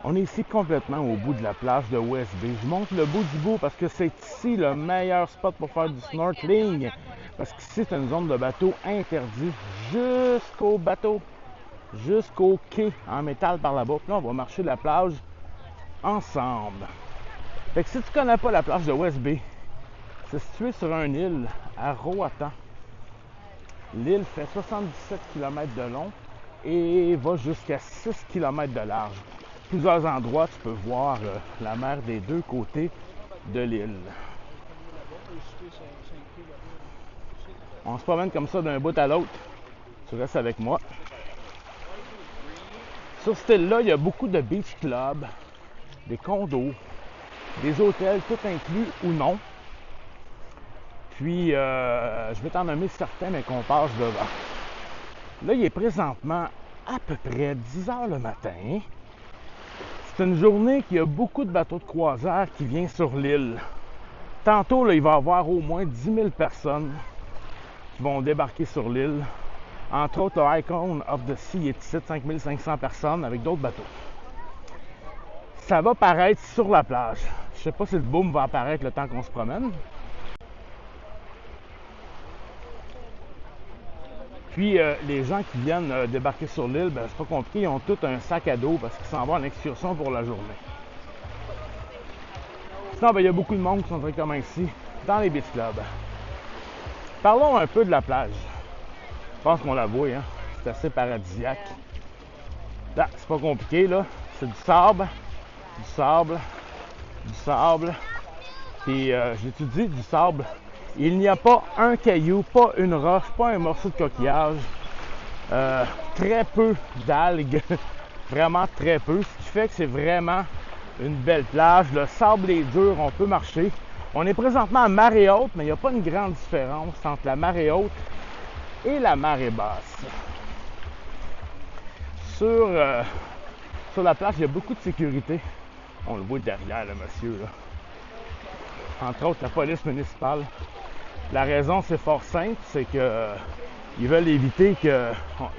On est ici complètement au bout de la plage de West Bay. Je montre le bout du bout parce que c'est ici le meilleur spot pour faire du snorkeling. Parce qu'ici, c'est une zone de bateau interdite jusqu'au bateau, jusqu'au quai en métal par là-bas. Puis là, on va marcher la plage ensemble. Fait que si tu connais pas la plage de West Bay, c'est situé sur une île à Roatan. L'île fait 77 km de long et va jusqu'à 6 km de large. Plusieurs endroits, tu peux voir la mer des deux côtés de l'île. On se promène comme ça d'un bout à l'autre. Tu restes avec moi. Sur cette île-là, il y a beaucoup de beach clubs, des condos, des hôtels, tout inclus ou non. Puis, je vais t'en nommer certains, mais qu'on passe devant. Là, il est présentement à peu près 10 heures le matin. C'est une journée qu'il y a beaucoup de bateaux de croisière qui viennent sur l'île. Tantôt, là, il va y avoir au moins 10 000 personnes qui vont débarquer sur l'île. Entre autres, le Icon of the Sea est ici, 5500 personnes avec d'autres bateaux. Ça va paraître sur la plage. Je sais pas si le boom va apparaître le temps qu'on se promène. Puis, les gens qui viennent débarquer sur l'île, ben, c'est pas compliqué, ils ont tous un sac à dos parce qu'ils s'en vont en excursion pour la journée. Sinon, ben, il y a beaucoup de monde qui sont directement ici, dans les beach clubs. Parlons un peu de la plage. Je pense qu'on la voit, hein? C'est assez paradisiaque. Là, c'est pas compliqué, là. C'est du sable, du sable, du sable. Puis, j'étudie du sable. Il n'y a pas un caillou, pas une roche, pas un morceau de coquillage. Très peu d'algues, vraiment très peu. Ce qui fait que c'est vraiment une belle plage. Le sable est dur, on peut marcher. On est présentement à marée haute, mais il n'y a pas une grande différence entre la marée haute et la marée basse. Sur la plage, il y a beaucoup de sécurité. On le voit derrière, le monsieur, là. Entre autres, la police municipale. La raison, c'est fort simple, c'est que ils veulent éviter qu'il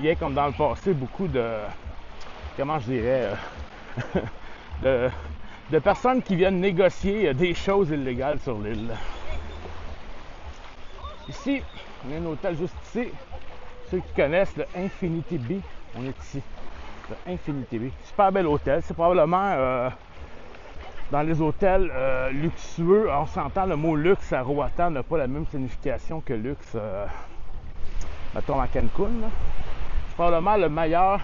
y ait, comme dans le passé, beaucoup de, comment je dirais, de personnes qui viennent négocier des choses illégales sur l'île. Ici, il y a un hôtel juste ici. Ceux qui connaissent le Infinity Bay, on est ici. Le Infinity Bay. Super bel hôtel. C'est probablement dans les hôtels luxueux. On s'entend, le mot luxe à Roatan n'a pas la même signification que luxe, mettons à Cancun. C'est probablement le meilleur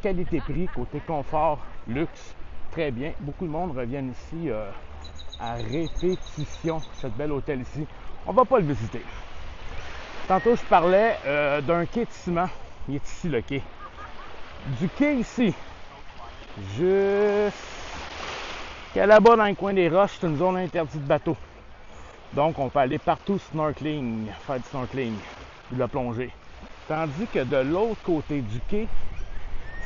qualité-prix, côté confort, luxe. Très bien. Beaucoup de monde reviennent ici à répétition, cet bel hôtel ici. On va pas le visiter. Tantôt, je parlais d'un quai de ciment. Il est ici, le quai. Du quai ici, jusqu'à là-bas, dans le coin des roches, c'est une zone interdite de bateau. Donc, on peut aller partout snorkeling, faire du snorkeling ou de la plongée. Tandis que de l'autre côté du quai,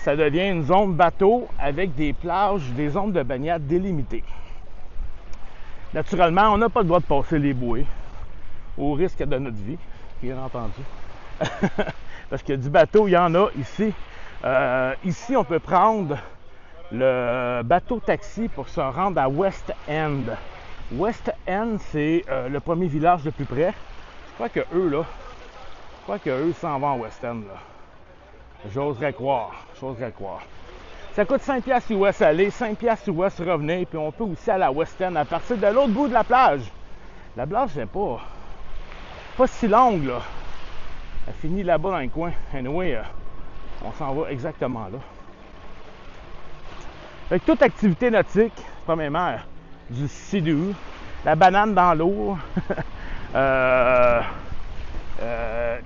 ça devient une zone bateau avec des plages, des zones de baignade délimitées. Naturellement, on n'a pas le droit de passer les bouées, au risque de notre vie, bien entendu. Parce que du bateau, il y en a ici. Ici, on peut prendre le bateau taxi pour se rendre à West End. West End, c'est le premier village le plus près. Je crois que eux s'en vont à West End, là. J'oserais croire. Ça coûte 5$ US aller, 5$ US revenir, puis on peut aussi aller à West End à partir de l'autre bout de la plage. La plage, c'est pas si longue, là. Elle finit là-bas dans le coin. Anyway, on s'en va exactement là. Fait que toute activité nautique, premièrement, du sidou, la banane dans l'eau. Tu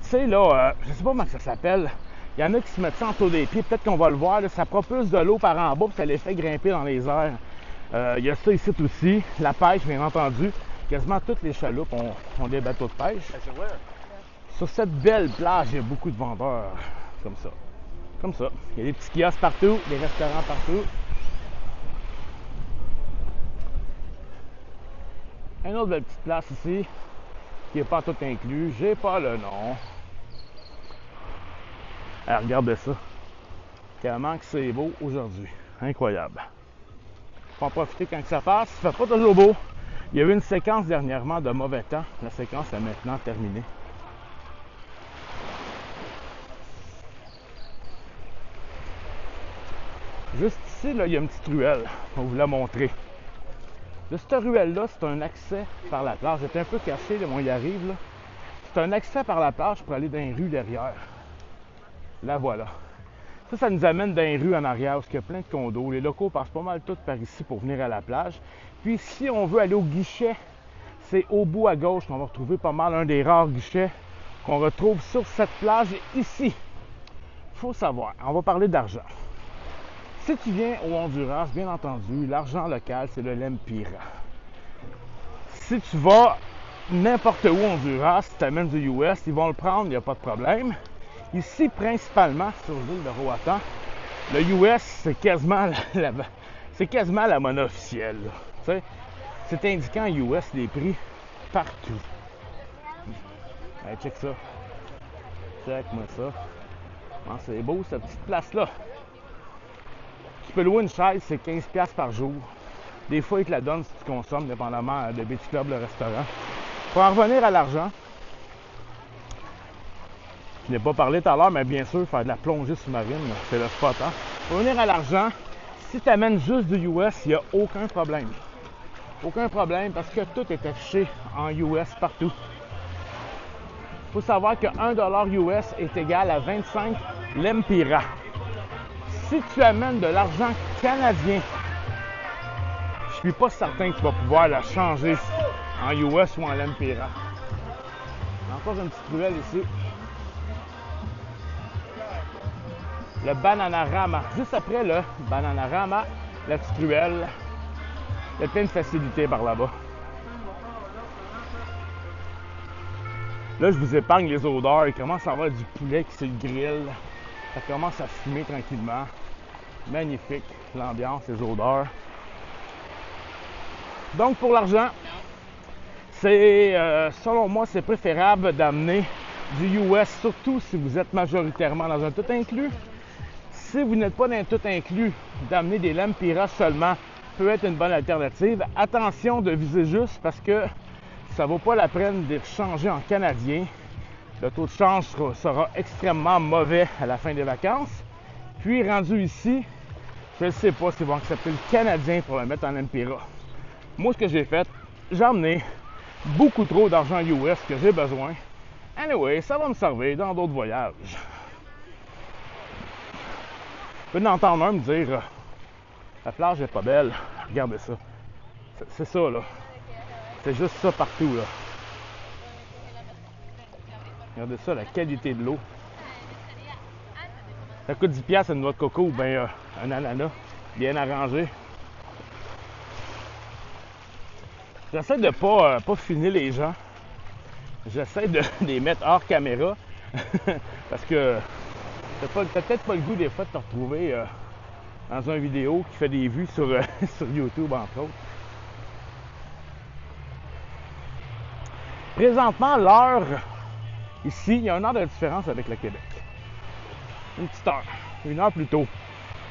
sais, là, je sais pas comment ça s'appelle. Il y en a qui se mettent ça en dessous des pieds. Peut-être qu'on va le voir. Là, ça propulse de l'eau par en bas, puis ça les fait grimper dans les airs. Il y a ça ici aussi. La pêche, bien entendu. Quasiment toutes les chaloupes ont des bateaux de pêche. Sur cette belle plage, il y a beaucoup de vendeurs comme ça. Comme ça. Il y a des petits kiosques partout, des restaurants partout. Une autre belle petite place ici, qui n'est pas tout inclus. J'ai pas le nom. Alors, regardez ça. Comment que c'est beau aujourd'hui. Incroyable. Faut en profiter quand ça passe. Il fait pas toujours beau. Il y a eu une séquence dernièrement de mauvais temps. La séquence est maintenant terminée. Juste ici, là, il y a une petite ruelle. On vous l'a montré. De cette ruelle-là, c'est un accès par la plage. J'étais un peu caché, là, on y arrive. Là. C'est un accès par la plage pour aller dans les rues derrière. La voilà. Ça nous amène dans les rues en arrière où il y a plein de condos. Les locaux passent pas mal tous par ici pour venir à la plage. Puis si on veut aller au guichet, c'est au bout à gauche qu'on va retrouver pas mal un des rares guichets qu'on retrouve sur cette plage ici. Il faut savoir, on va parler d'argent. Si tu viens au Honduras, bien entendu, l'argent local, c'est le lempira. Si tu vas n'importe où au Honduras, si tu amènes du US, ils vont le prendre, il n'y a pas de problème. Ici, principalement, sur l'île de Roatan, le US, c'est quasiment la monnaie officielle. C'est indiqué en US les prix partout. Hey, check ça. Check-moi ça. Oh, c'est beau, cette petite place-là. Tu peux louer une chaise, c'est 15$ par jour. Des fois, ils te la donnent si tu consommes, dépendamment de Beach Club, le restaurant. Pour en revenir à l'argent, je n'ai pas parlé tout à l'heure, mais bien sûr, faire de la plongée sous-marine, c'est le spot. Hein? Pour revenir à l'argent, si tu amènes juste du US, il n'y a aucun problème. Aucun problème parce que tout est affiché en US partout. Il faut savoir que 1$ US est égal à 25 lempira. Si tu amènes de l'argent canadien, je suis pas certain que tu vas pouvoir la changer en US ou en lempira. Encore une petite ruelle ici. Le Bananarama. Juste après le Bananarama, la petite ruelle. Il y a plein de facilités par là-bas. Là, je vous épargne les odeurs. Il commence à avoir du poulet qui se grill. Ça commence à fumer tranquillement. Magnifique, l'ambiance, les odeurs. Donc, pour l'argent, c'est, selon moi, c'est préférable d'amener du US, surtout si vous êtes majoritairement dans un tout inclus. Si vous n'êtes pas dans un tout inclus, d'amener des lempira seulement peut être une bonne alternative. Attention de viser juste parce que ça ne vaut pas la peine de changer en canadien. Le taux de change sera extrêmement mauvais à la fin des vacances. Puis, rendu ici, je ne sais pas s'ils vont accepter le canadien pour le mettre en lempira. Moi, ce que j'ai fait, j'ai emmené beaucoup trop d'argent US que j'ai besoin. Anyway, ça va me servir dans d'autres voyages. Je peux entendre un me dire la plage est pas belle. Regardez ça. C'est ça, là. C'est juste ça partout, là. Regardez ça, la qualité de l'eau. Ça coûte 10$ une noix de coco ou bien un ananas bien arrangé. J'essaie de pas filmer les gens. J'essaie de les mettre hors caméra. Parce que t'as peut-être pas le goût des fois de te retrouver dans une vidéo qui fait des vues sur, sur YouTube, entre autres. Présentement, l'heure, ici, il y a 1 heure de différence avec le Québec. Une petite heure, 1 heure plus tôt.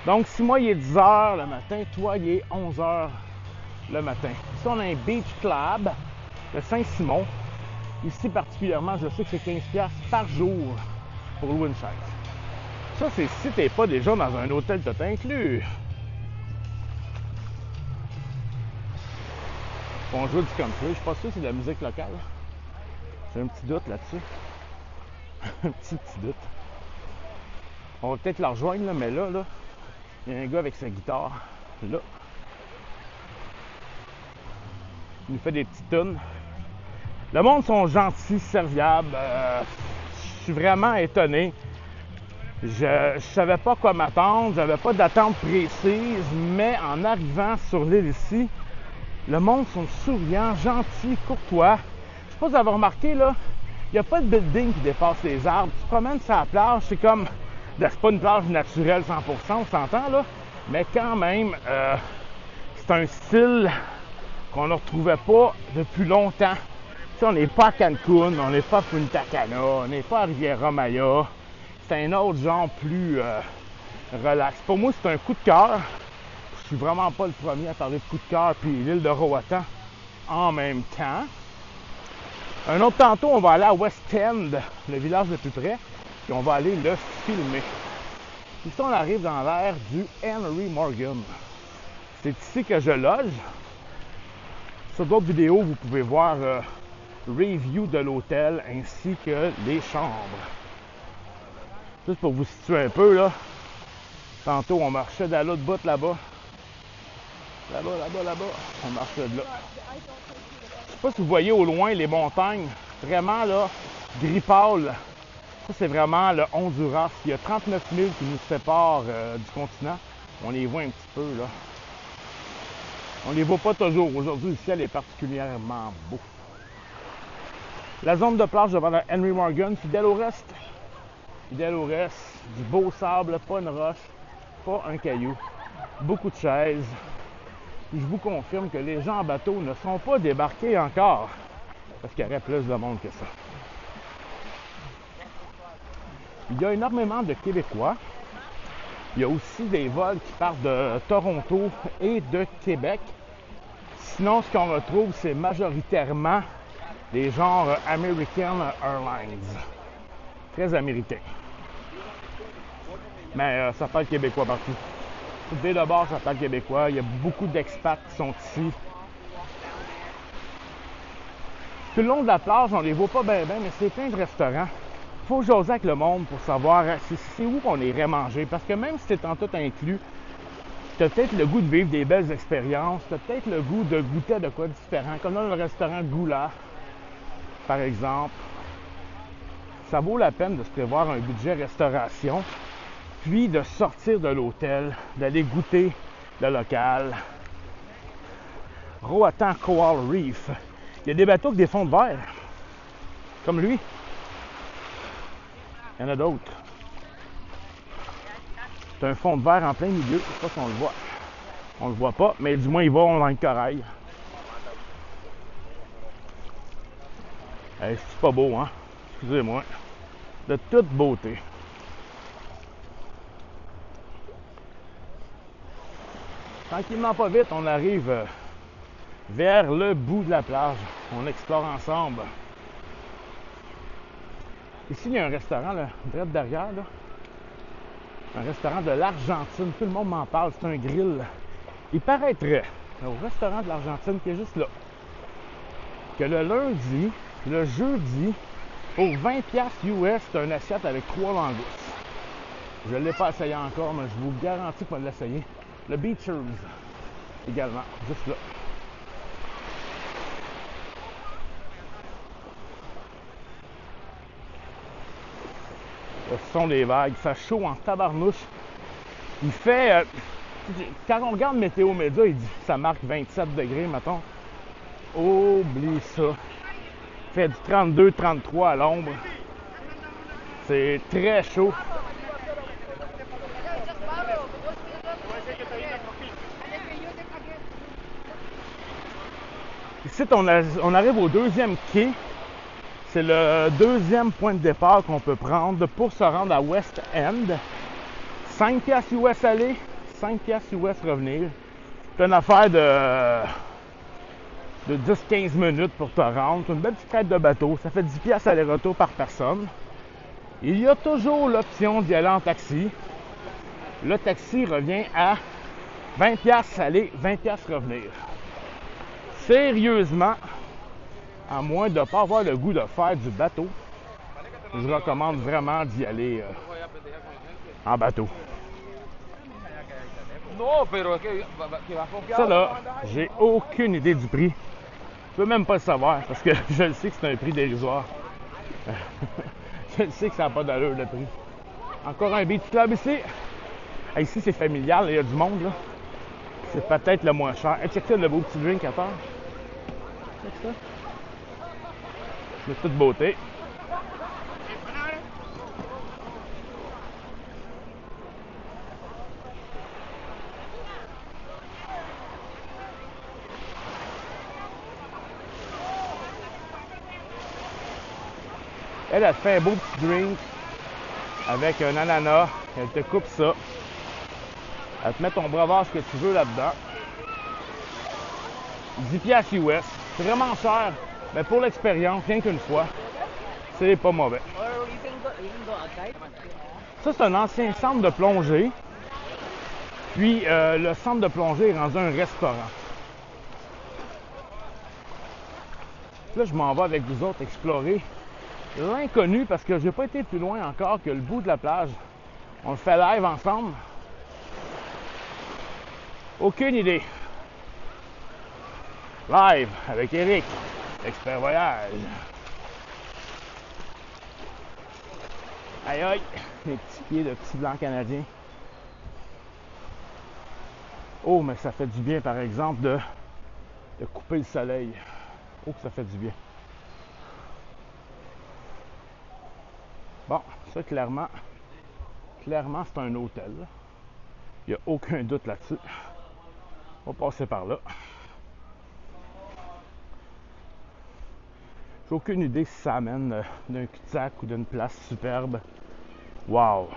Donc, si moi, il est 10 heures le matin, toi, il est 11 heures le matin. Ici, on a un Beach Club de Saint-Simon. Ici, particulièrement, je sais que c'est 15$ par jour pour louer une chaise. Ça, c'est si tu n'es pas déjà dans un hôtel tout inclus. On joue du country. Je suis pas sûr que c'est de la musique locale. J'ai un petit doute là-dessus. Un petit doute. On va peut-être la rejoindre, là, mais là, il y a un gars avec sa guitare. Là. Il nous fait des petites tunes. Le monde sont gentils, serviables. Je suis vraiment étonné. Je savais pas quoi m'attendre. J'avais pas d'attente précise. Mais en arrivant sur l'île ici, le monde sont souriants, gentils, courtois. Je sais pas si vous avez remarqué, là, il n'y a pas de building qui dépasse les arbres. Tu te promènes sur la plage, c'est comme... C'est pas une plage naturelle 100%, on s'entend, là. Mais quand même, c'est un style qu'on ne retrouvait pas depuis longtemps. Tu sais, on n'est pas à Cancun, on n'est pas à Punta Cana, on n'est pas à Riviera Maya. C'est un autre genre plus relax. Pour moi, c'est un coup de cœur. suis vraiment pas le premier à parler de coup de cœur puis l'île de Roatan en même temps. Un autre tantôt, on va aller à West End, le village le plus près, puis on va aller le filmer. Ici, on arrive dans l'aire du Henry Morgan. C'est ici que je loge. Sur d'autres vidéos, vous pouvez voir review de l'hôtel ainsi que les chambres. Juste pour vous situer un peu, là. Tantôt, on marchait de l'autre bout là-bas. Là-bas. On marchait de là. Je sais pas si vous voyez au loin les montagnes. Vraiment, là, gris pâle. Ça, c'est vraiment le Honduras. Il y a 39 000 qui nous séparent du continent. On les voit un petit peu, là. On les voit pas toujours. Aujourd'hui, le ciel est particulièrement beau. La zone de plage devant le Henry Morgan, fidèle au reste. Fidèle au reste. Du beau sable, pas une roche, pas un caillou. Beaucoup de chaises. Puis je vous confirme que les gens en bateau ne sont pas débarqués encore. Parce qu'il y aurait plus de monde que ça. Il y a énormément de Québécois. Il y a aussi des vols qui partent de Toronto et de Québec. Sinon, ce qu'on retrouve, c'est majoritairement des genres American Airlines. Très américains. Mais ça parle québécois partout. Dès de bord, ça parle québécois. Il y a beaucoup d'expats qui sont ici. Tout le long de la plage, on les voit pas bien, mais c'est plein de restaurants. Il faut jaser avec le monde pour savoir c'est où on irait manger. Parce que même si c'est en tout inclus, tu as peut-être le goût de vivre des belles expériences. Tu as peut-être le goût de goûter à de quoi différent. Comme dans le restaurant Goula, par exemple. Ça vaut la peine de se prévoir un budget restauration, puis de sortir de l'hôtel, d'aller goûter le local. Roatan Coral Reef. Il y a des bateaux avec des fonds de verre, comme lui. Il y en a d'autres. C'est un fond de verre en plein milieu. Je ne sais pas si on le voit. On le voit pas, mais du moins il va dans le corail. Hey, c'est pas beau, hein? Excusez-moi. De toute beauté. Tranquillement pas vite, on arrive vers le bout de la plage. On explore ensemble. Ici, il y a un restaurant, là, direct derrière, là. Un restaurant de l'Argentine. Tout le monde m'en parle. C'est un grill. Il paraîtrait, au restaurant de l'Argentine, qui est juste là, que le lundi, le jeudi, pour 20$ US, c'est un assiette avec 3 langoustes. Je ne l'ai pas essayé encore, mais je vous garantis qu'on va l'essayer. Le Beachers, également, juste là. Le son des vagues, ça chaud en tabarnouche. Il fait... quand on regarde Météo Média, il dit que ça marque 27 degrés, mettons. Oublie ça. Il fait du 32-33 à l'ombre. C'est très chaud. Ici, on arrive au deuxième quai. C'est le deuxième point de départ qu'on peut prendre pour se rendre à West End. 5$ US aller, 5$ US revenir. C'est une affaire de 10-15 minutes pour te rendre. C'est une belle petite traite de bateau. Ça fait 10$ aller-retour par personne. Il y a toujours l'option d'y aller en taxi. Le taxi revient à 20$ aller, 20$ revenir. Sérieusement, à moins de ne pas avoir le goût de faire du bateau, je recommande vraiment d'y aller en bateau. Ça là, j'ai aucune idée du prix. Je peux même pas le savoir parce que je le sais que c'est un prix dérisoire. Je le sais que ça n'a pas d'allure le prix. Encore un beach club ici. Ici c'est familial, il y a du monde là. C'est peut-être le moins cher. Check ça, le beau petit drink à terre. Check ça. De toute beauté. Elle te fait un beau petit drink avec un ananas. Elle te coupe ça. Elle te met ton breuvage que tu veux là-dedans. 10 piastres US. C'est vraiment cher, mais pour l'expérience, rien qu'une fois, c'est pas mauvais. Ça, c'est un ancien centre de plongée. Puis, le centre de plongée est rendu un restaurant. Là, je m'en vais avec vous autres explorer l'inconnu parce que j'ai pas été plus loin encore que le bout de la plage. On le fait live ensemble. Aucune idée. Live avec Eric, expert voyage. Aïe aïe, mes petits pieds de petits blancs canadiens. Oh, mais ça fait du bien, par exemple, de couper le soleil. Oh, que ça fait du bien. Bon, ça, clairement, c'est un hôtel. Il n'y a aucun doute là-dessus. On va passer par là. J'ai aucune idée si ça amène d'un cul-de-sac ou d'une place superbe. Wow!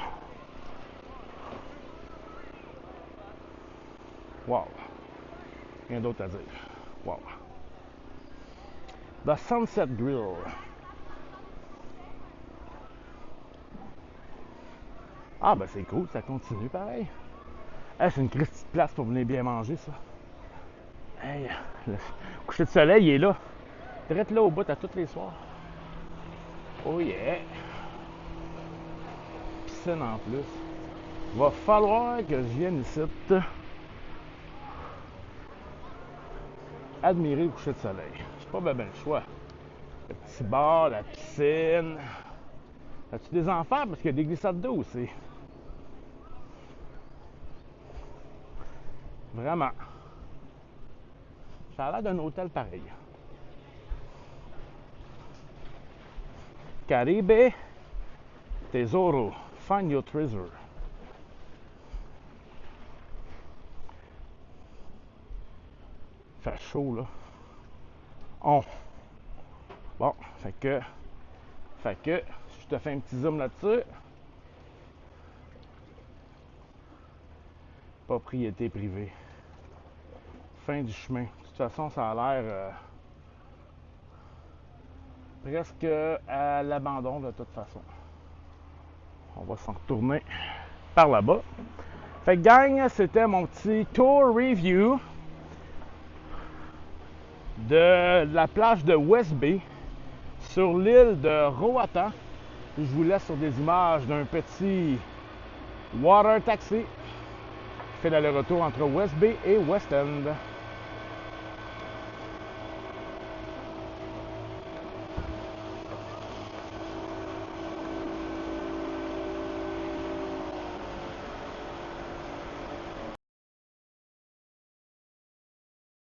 Wow! Rien d'autre à dire. Wow! The Sunset Grill. Ah, ben c'est cool, ça continue pareil. Hey, c'est une petite place pour venir bien manger, ça. Hey, le coucher de soleil, il est là. Direct là au bout à tous les soirs. Oh yeah! Piscine en plus. Va falloir que je vienne ici admirer le coucher de soleil. C'est pas ben le choix. Le petit bar, la piscine. As-tu des enfants? Parce qu'il y a des glissades d'eau aussi. Vraiment. Ça a l'air d'un hôtel pareil. Caribe Tesoro. Find your treasure. Fait chaud, là. Bon, fait que, je te fais un petit zoom là-dessus. Propriété privée. Fin du chemin. De toute façon, ça a l'air presque à l'abandon de toute façon. On va s'en retourner par là-bas. Fait que gang, c'était mon petit tour review de la plage de West Bay sur l'île de Roatan. Je vous laisse sur des images d'un petit water taxi qui fait l'aller-retour entre West Bay et West End.